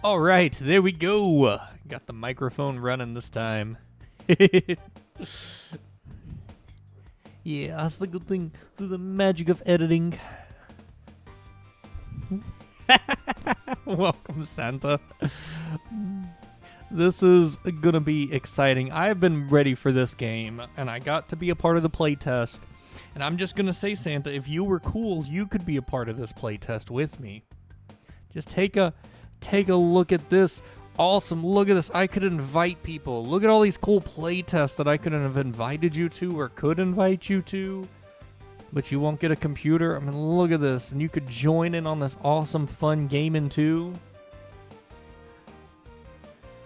All right, there we go. Got the microphone running this time. Yeah, that's the good thing through the magic of editing. Welcome, Santa. This is gonna be exciting. I've been ready for this game, and I got to be a part of the playtest. And I'm just gonna say, Santa, if you were cool, you could be a part of this playtest with me. Just take a look at this. Awesome. Look at this. I could invite people. Look at all these cool playtests that I could have invited you to or could invite you to. But you won't get a computer. I mean, look at this. And you could join in on this awesome, fun gaming too.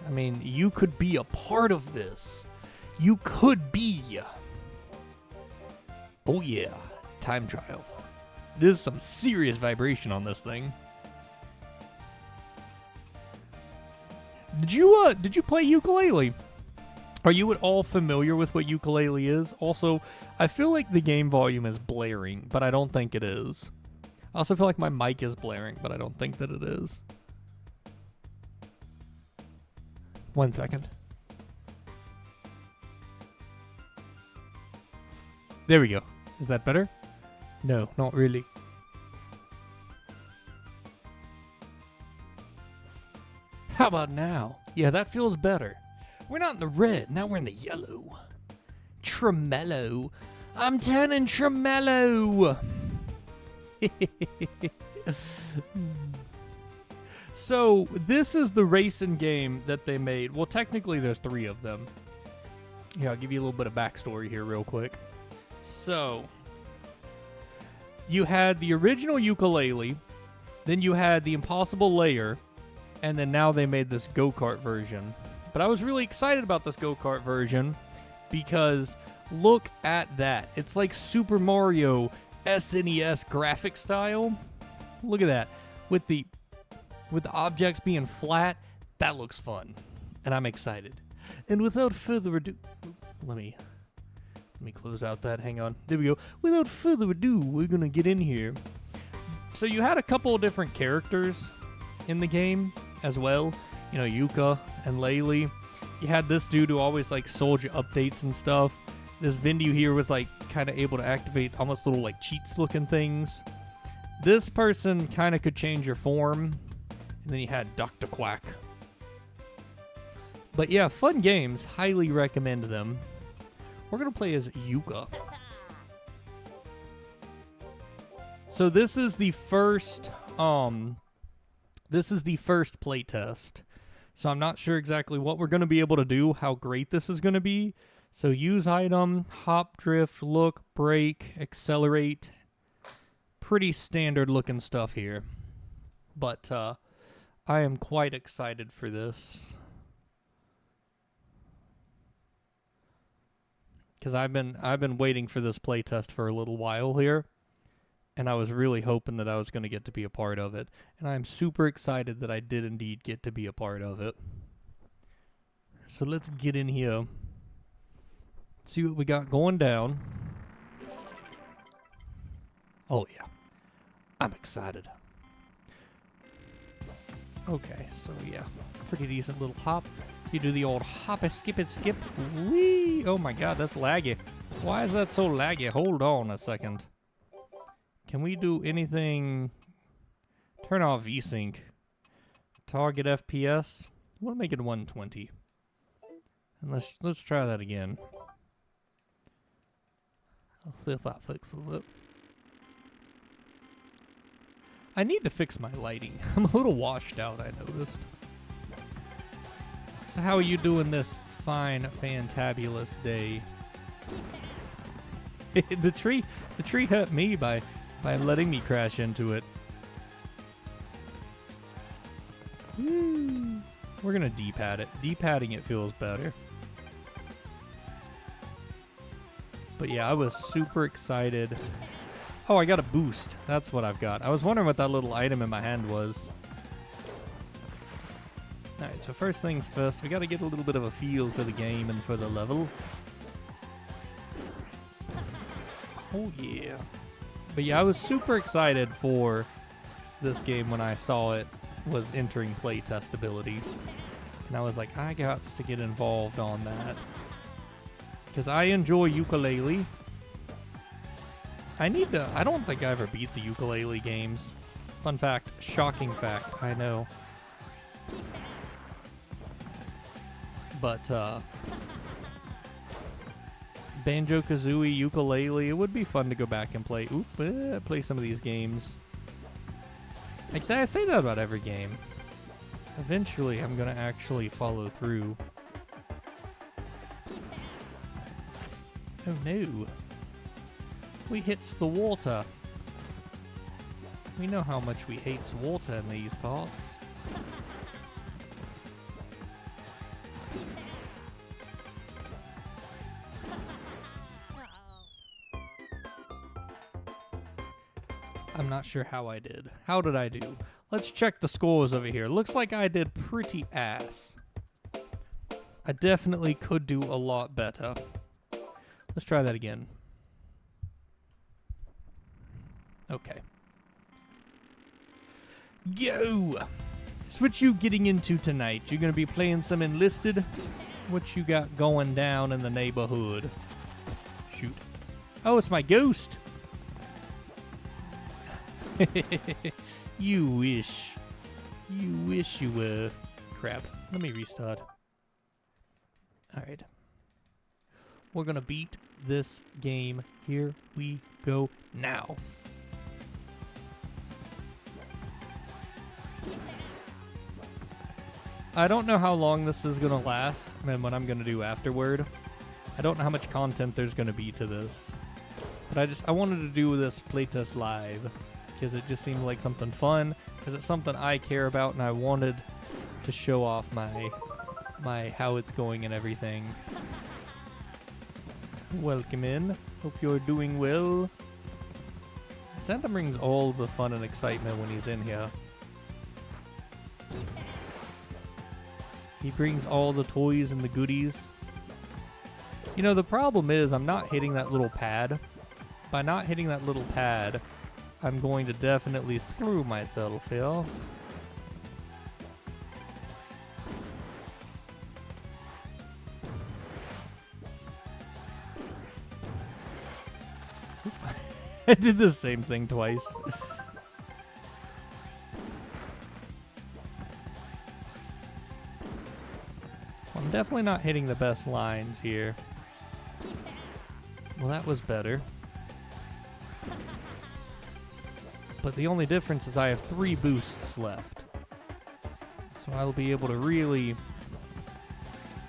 I mean, you could be a part of this. You could be. Oh yeah. Time trial. There's some serious vibration on this thing. Did you play Yooka-Laylee? Are you at all familiar with what Yooka-Laylee is? Also, I feel like the game volume is blaring, but I don't think it is. I also feel like my mic is blaring, but I don't think that it is. 1 second. There we go. Is that better? No, not really. How about now? Yeah, that feels better. We're not in the red, now we're in the yellow. Tremello. I'm turning tremello. So, this is the racing game that they made. Well, technically there's 3 of them. Yeah, I'll give you a little bit of backstory here real quick. So, you had the original Yooka-Laylee, then you had the Impossible Layer, and then now they made this go-kart version. But I was really excited about this go-kart version because look at that. It's like Super Mario SNES graphic style. Look at that. With the objects being flat, that looks fun. And I'm excited. And without further ado, let me close out that. Hang on. There we go. Without further ado, we're going to get in here. So you had a couple of different characters in the game as well, you know, Yooka and Laylee. You had this dude who always like sold you updates and stuff. This Vindu here was like kind of able to activate almost little like cheats looking things. This person kind of could change your form. And then you had Dr. Quack. But yeah, fun games. Highly recommend them. We're gonna play as Yooka. So this is the first playtest. So I'm not sure exactly what we're going to be able to do, how great this is going to be. So use item, hop, drift, look, brake, accelerate. Pretty standard looking stuff here. But I am quite excited for this. Because I've been waiting for this playtest for a little while here. And I was really hoping that I was going to get to be a part of it. And I'm super excited that I did indeed get to be a part of it. So let's get in here. See what we got going down. Oh yeah. I'm excited. Okay, so yeah. Pretty decent little hop. You do the old hop and skip and skip. Whee! Oh my god, that's laggy. Why is that so laggy? Hold on a second. Can we do anything? Turn off VSync. Target FPS. I want to make it 120. And let's try that again. Let's see if that fixes it. I need to fix my lighting. I'm a little washed out, I noticed. So how are you doing this fine, fantabulous day? the tree hurt me by letting me crash into it. Woo. We're gonna D-pad it. D-padding it feels better. But yeah, I was super excited. Oh, I got a boost. That's what I've got. I was wondering what that little item in my hand was. Alright, so first things first, we gotta get a little bit of a feel for the game and for the level. Oh yeah. But yeah, I was super excited for this game when I saw it. was entering playtest ability. And I was like, I got to get involved on that. Because I enjoy Yooka-Laylee. I don't think I ever beat the Yooka-Laylee games. Fun fact, shocking fact, I know. But, Banjo-Kazooie, Yooka-Laylee, it would be fun to go back and play. Play some of these games. Like, I say that about every game. Eventually, I'm gonna actually follow through. Oh no. We hits the water. We know how much we hates water in these parts. I'm not sure how I did. How did I do? Let's check the scores over here. Looks like I did pretty ass. I definitely could do a lot better. Let's try that again. Okay. Go! So what you getting into tonight? You're gonna be playing some Enlisted? What you got going down in the neighborhood? Shoot. Oh, it's my ghost! You wish. You wish you were. Crap. Let me restart. Alright. We're gonna beat this game. Here we go now. I don't know how long this is gonna last, and what I'm gonna do afterward. I don't know how much content there's gonna be to this. But I wanted to do this playtest live. Because it just seemed like something fun, because it's something I care about, and I wanted to show off my how it's going and everything. Welcome in. Hope you're doing well. Santa brings all the fun and excitement when he's in here. He brings all the toys and the goodies. You know, the problem is I'm not hitting that little pad. By not hitting that little pad, I'm going to definitely screw myself here. I did the same thing twice. I'm definitely not hitting the best lines here. Well, that was better. But the only difference is I have 3 boosts left. So I'll be able to really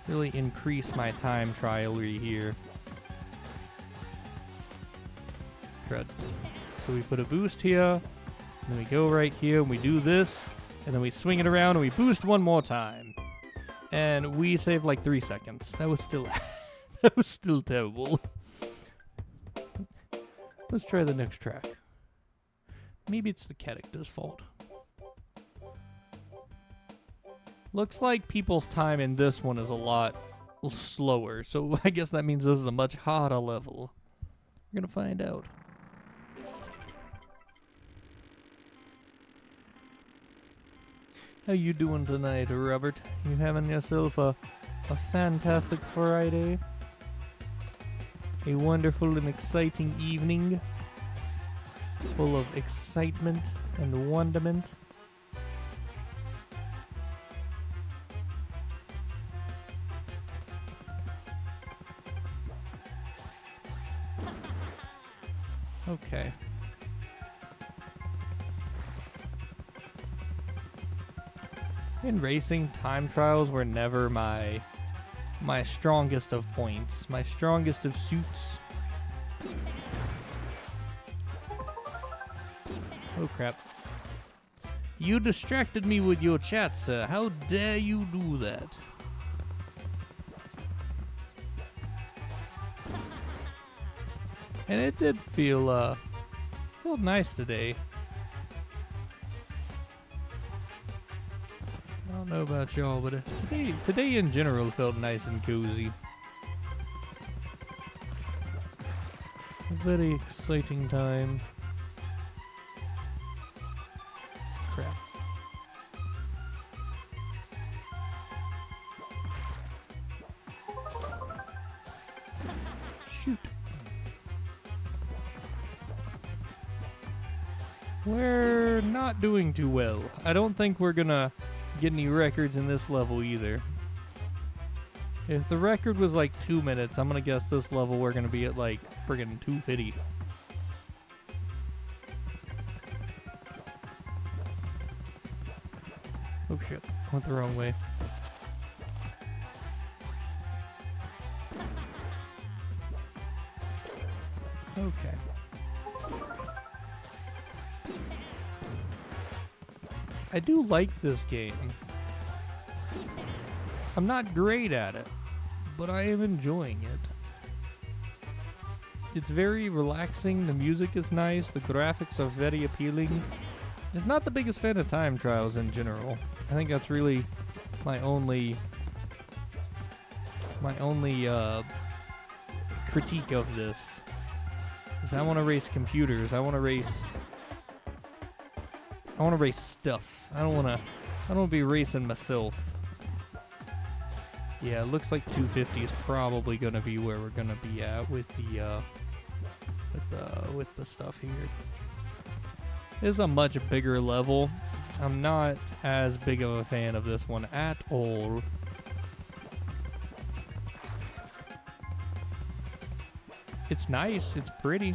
increase my time trial here. Crud. So we put a boost here, and then we go right here, and we do this, and then we swing it around, and we boost one more time. And we saved like 3 seconds. That was still that was still terrible. Let's try the next track. Maybe it's the character's fault. Looks like people's time in this one is a lot slower, so I guess that means this is a much harder level. We're gonna find out. How you doing tonight, Robert? You having yourself a fantastic Friday? A wonderful and exciting evening? Full of excitement and wonderment. Okay. In racing, time trials were never my strongest of points, my strongest of suits. Oh crap. You distracted me with your chat, sir. How dare you do that? And it did feel felt nice today. I don't know about y'all, but today in general felt nice and cozy. A very exciting time. Crap. We're not doing too well. I don't think we're gonna get any records in this level either. If the record was like 2 minutes, I'm gonna guess this level we're gonna be at like friggin' 250. Oh shit, went the wrong way. Okay. I do like this game. I'm not great at it, but I am enjoying it. It's very relaxing, the music is nice, the graphics are very appealing. Just not the biggest fan of time trials in general. I think that's really my only critique of this. Is I want to race computers. I want to race stuff. I don't want to be racing myself. Yeah, it looks like 250 is probably going to be where we're going to be at with the stuff here. It is a much bigger level. I'm not as big of a fan of this one at all. It's nice, it's pretty.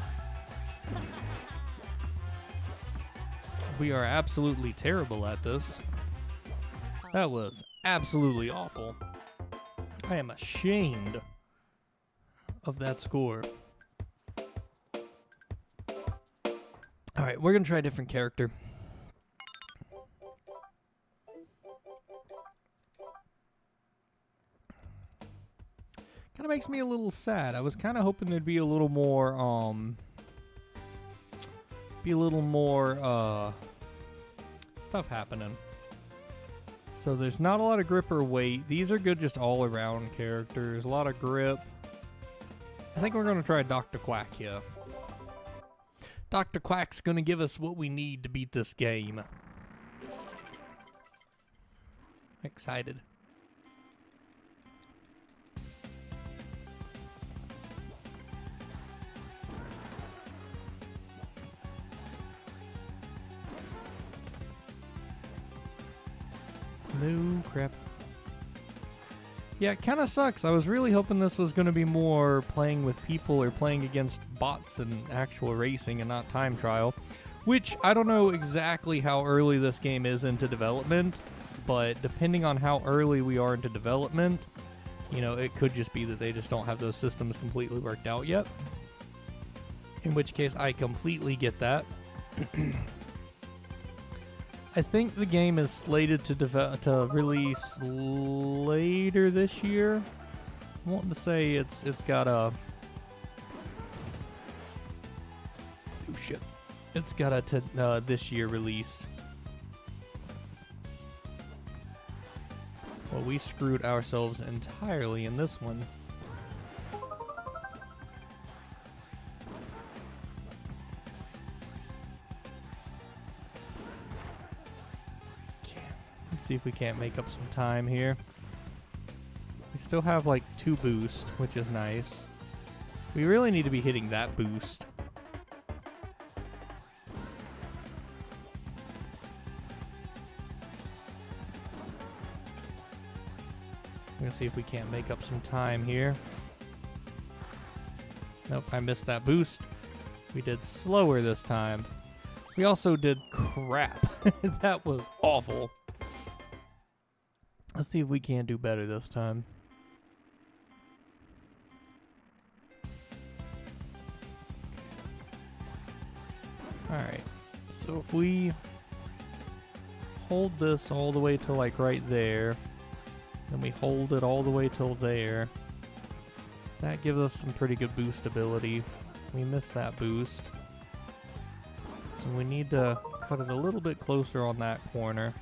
We are absolutely terrible at this. That was absolutely awful. I am ashamed of that score. Alright, we're gonna try a different character. Kind of makes me a little sad. I was kind of hoping there'd be a little more, stuff happening. So there's not a lot of grip or weight. These are good just all-around characters. A lot of grip. I think we're going to try Dr. Quack here. Dr. Quack's going to give us what we need to beat this game. Excited. No crap. Yeah, it kind of sucks. I was really hoping this was going to be more playing with people or playing against bots and actual racing and not time trial. Which, I don't know exactly how early this game is into development, but depending on how early we are into development, you know, it could just be that they just don't have those systems completely worked out yet. In which case, I completely get that. I think the game is slated to release later this year. I'm wanting to say it's got a... Oh shit. It's got a this year release. Well, we screwed ourselves entirely in this one. See if we can't make up some time here. We still have like 2 boosts, which is nice. We really need to be hitting that boost. We're gonna see if we can't make up some time here. Nope, I missed that boost. We did slower this time. We also did crap. That was awful. Let's see if we can do better this time. Alright, so if we hold this all the way to like right there, then we hold it all the way till there, that gives us some pretty good boost ability. We missed that boost. So we need to cut it a little bit closer on that corner.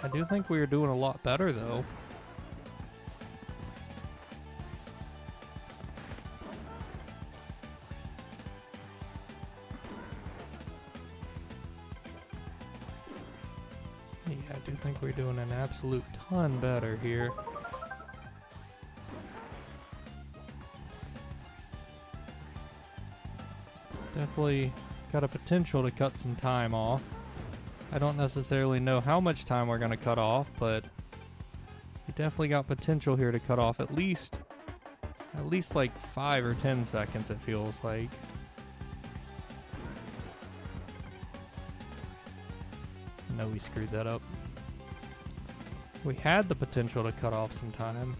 I do think we are doing a lot better, though. I do think we're doing an absolute ton better here. Definitely got a potential to cut some time off. I don't necessarily know how much time we're going to cut off, but we definitely got potential here to cut off at least like 5 or 10 seconds, it feels like. No, we screwed that up. We had the potential to cut off some time.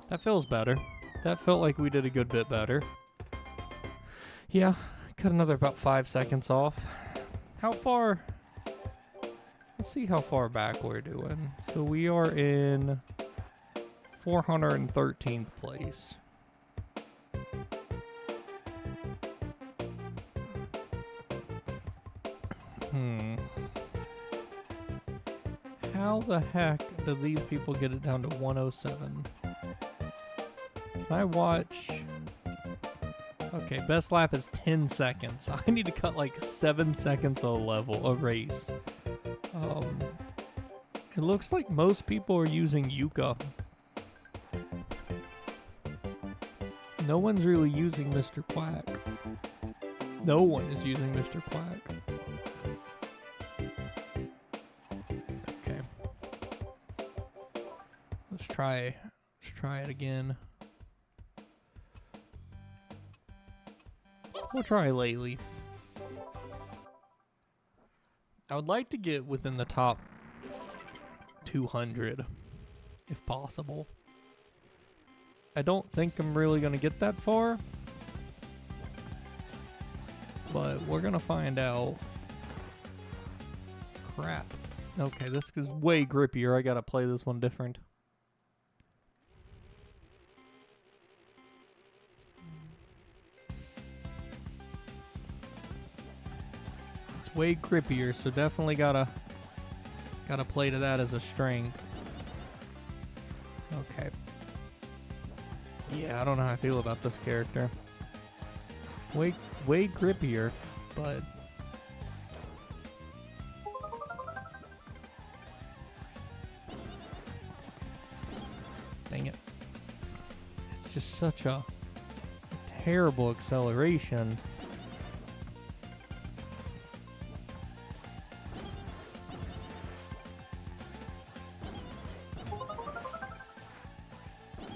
That feels better. That felt like we did a good bit better. Yeah, cut another about 5 seconds off. How far? Let's see how far back we're doing. So we are in 413th place. How the heck do these people get it down to 107? Can I watch? Okay, best lap is 10 seconds. I need to cut like 7 seconds a race. It looks like most people are using Yooka. No one's really using Mr. Quack. No one is using Mr. Quack. Okay. Let's try it again. We'll try Laylee. I would like to get within the top 200, if possible. I don't think I'm really going to get that far, but we're going to find out. Crap. Okay, this is way grippier. I got to play this one different. Way grippier, so definitely gotta play to that as a strength. Okay. Yeah, I don't know how I feel about this character. Way grippier, but dang it. It's just such a terrible acceleration.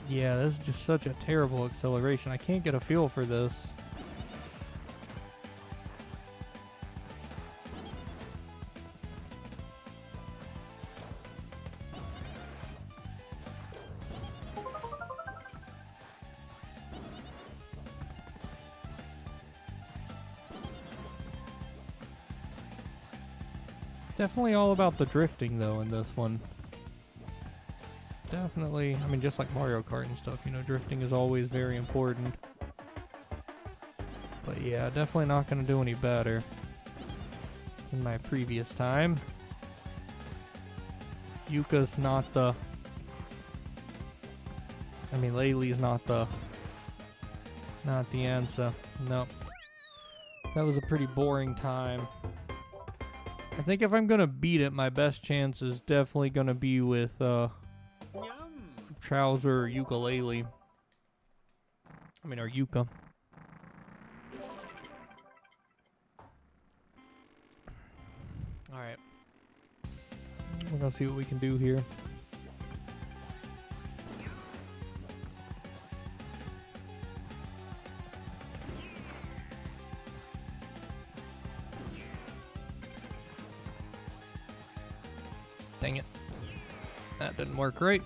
Yeah, this is just such a terrible acceleration. I can't get a feel for this. Definitely all about the drifting, though, in this one. Definitely, I mean, just like Mario Kart and stuff, you know, drifting is always very important. But yeah, definitely not going to do any better than my previous time. Yuka's not the... I mean, Laylee's not the answer. Nope. That was a pretty boring time. I think if I'm going to beat it, my best chance is definitely going to be with, Trouser or Yooka-Laylee. I mean, or Yuka. Alright. We're gonna see what we can do here. Dang it. That didn't work right.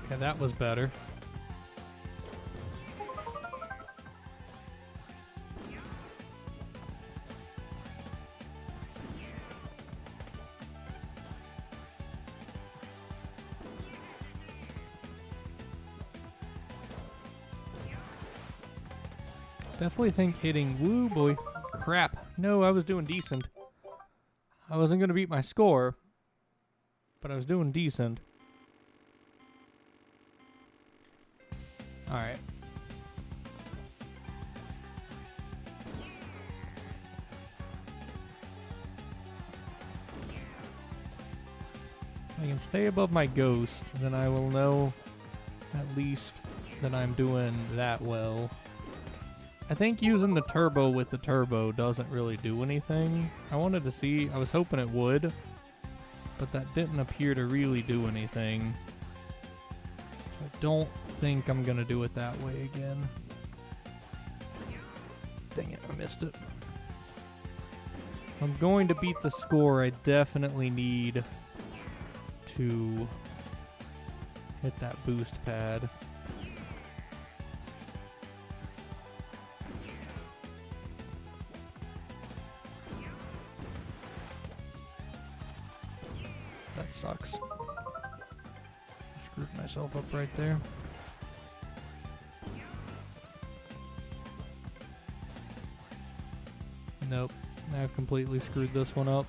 Okay, that was better. Definitely think hitting... Woo, boy. Crap. No, I was doing decent. I wasn't going to beat my score, but I was doing decent. Alright. I can stay above my ghost, then I will know at least that I'm doing that well. I think using the turbo with the turbo doesn't really do anything. I wanted to see, I was hoping it would, but that didn't appear to really do anything. So I don't think I'm gonna do it that way again. Dang it, I missed it. If I'm going to beat the score, I definitely need to hit that boost pad. That sucks. Screwed myself up right there. Nope, I've completely screwed this one up.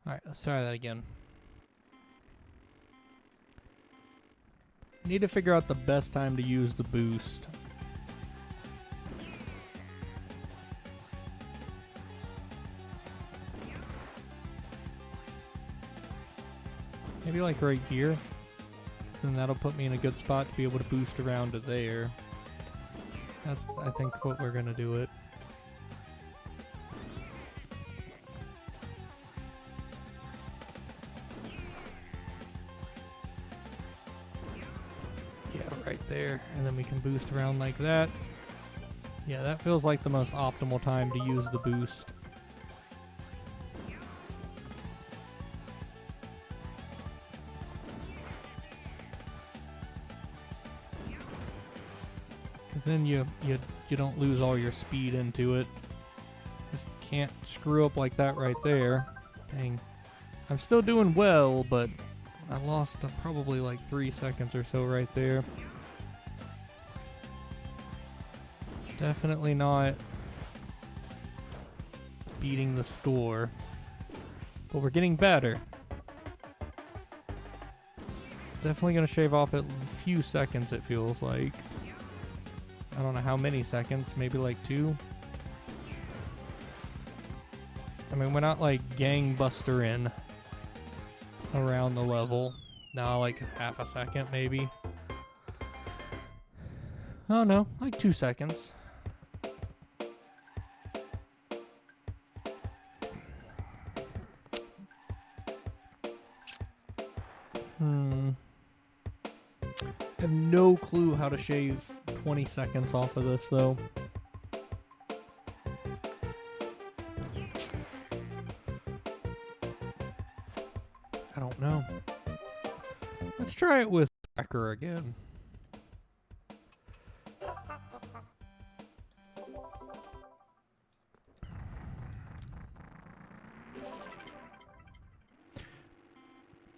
Alright, let's try that again. Need to figure out the best time to use the boost. Maybe like right here. Then that'll put me in a good spot to be able to boost around to there. That's, I think, what we're gonna do it. Yeah, right there. And then we can boost around like that. Yeah, that feels like the most optimal time to use the boost. Then you don't lose all your speed into it. Just can't screw up like that right there. Dang. I'm still doing well, but I lost probably like 3 seconds or so right there. Definitely not beating the score. But we're getting better. Definitely gonna shave off a few seconds, it feels like. I don't know how many seconds, maybe like 2. I mean, we're not like gangbustering around the level. No, like half a second maybe. Oh no, like 2 seconds. I have no clue how to shave 20 seconds off of this, though. I don't know. Let's try it with Cracker again.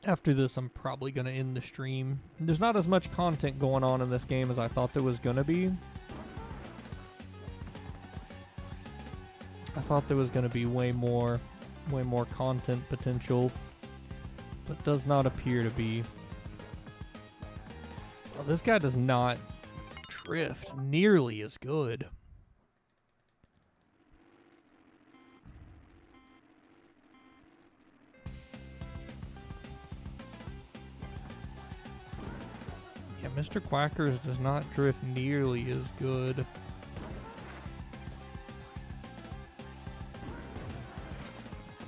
After this, I'm probably going to end the stream. There's not as much content going on in this game as I thought there was going to be. I thought there was going to be way more content potential, but does not appear to be. Well, this guy does not drift nearly as good. Mr. Quackers does not drift nearly as good.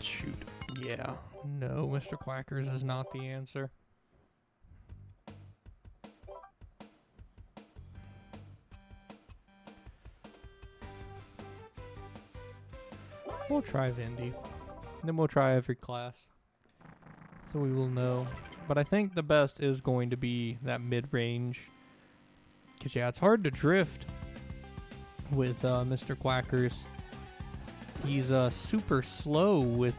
Shoot. Yeah. No, Mr. Quackers is not the answer. We'll try Vindy. Then we'll try every class. So we will know. But I think the best is going to be that mid-range. Because, yeah, it's hard to drift with Mr. Quackers. He's super slow with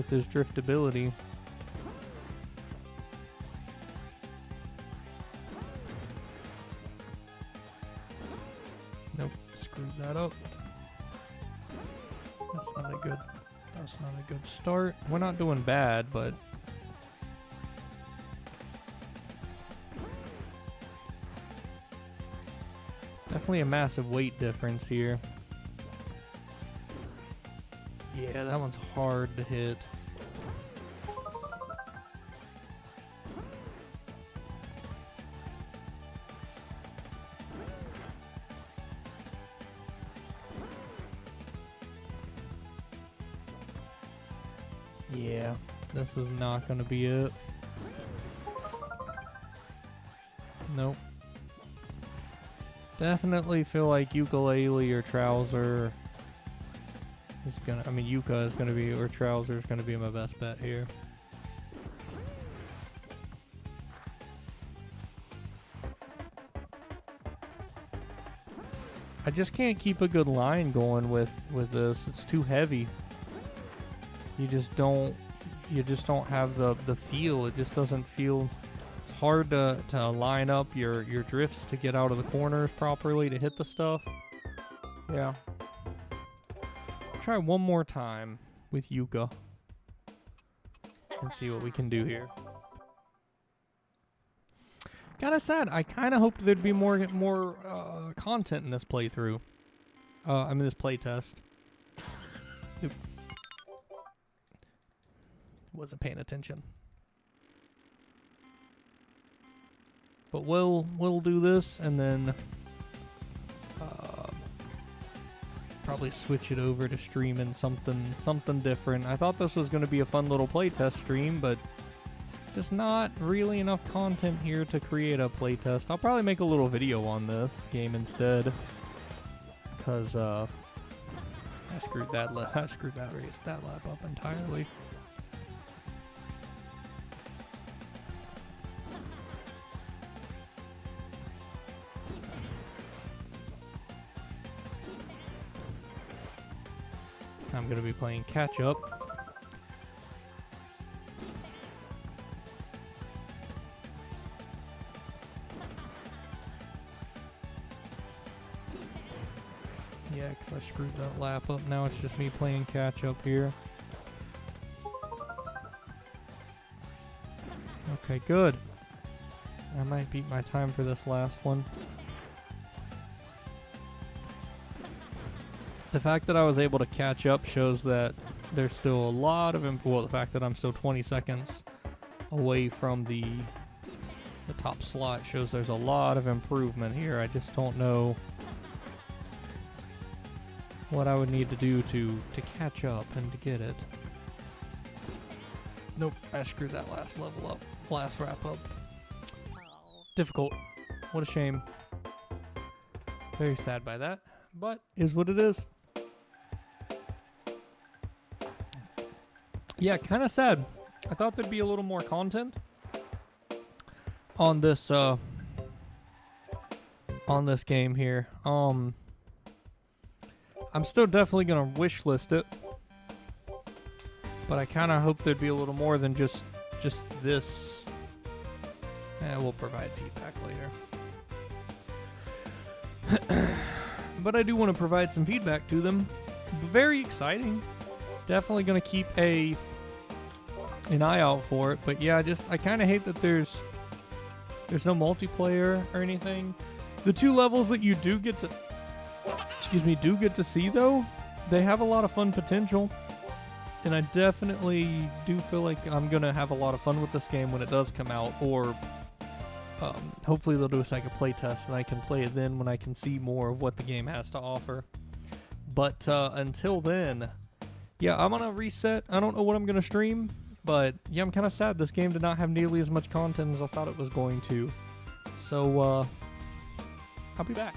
his driftability. Nope, screwed that up. That's not a good. That's not a good start. We're not doing bad, but definitely a massive weight difference here. Yeah, that one's hard to hit. Yeah, this is not going to be it. Nope. Definitely feel like Yooka-Laylee or Trouser is gonna. I mean, Yuka is gonna be, or Trouser is gonna be my best bet here. I just can't keep a good line going with this. It's too heavy. You just don't have the feel. It just doesn't feel. It's hard to line up your drifts to get out of the corners properly to hit the stuff. Yeah. Try one more time with Yuka and see what we can do here. Kinda sad. I kinda hoped there'd be more content in this playthrough. I mean this playtest. Oop. Wasn't paying attention. But we'll do this and then probably switch it over to streaming something different. I thought this was going to be a fun little playtest stream, but just not really enough content here to create a playtest. I'll probably make a little video on this game instead, because I screwed that lap up entirely. I'm going to be playing catch up. Yeah, because I screwed that lap up. Now it's just me playing catch up here. Okay, good. I might beat my time for this last one. The fact that I was able to catch up shows that there's still a lot of well, the fact that I'm still 20 seconds away from the top slot shows there's a lot of improvement here. I just don't know what I would need to do to catch up and to get it. Nope, I screwed that last level up. Last wrap up. Difficult. What a shame. Very sad by that, but is what it is. Yeah, kind of sad. I thought there'd be a little more content on this game here. I'm still definitely gonna wish list it, but I kind of hope there'd be a little more than just this. We'll provide feedback later. But I do want to provide some feedback to them. Very exciting. Definitely gonna keep an eye out for it. But yeah, I kind of hate that there's no multiplayer or anything. The 2 levels that you do get to see though, they have a lot of fun potential, and I definitely do feel like I'm gonna have a lot of fun with this game when it does come out, or hopefully they'll do a second playtest and I can play it then when I can see more of what the game has to offer. But until then, yeah, I'm gonna reset. I don't know what I'm gonna stream, but yeah, I'm kind of sad this game did not have nearly as much content as I thought it was going to. So I'll be back.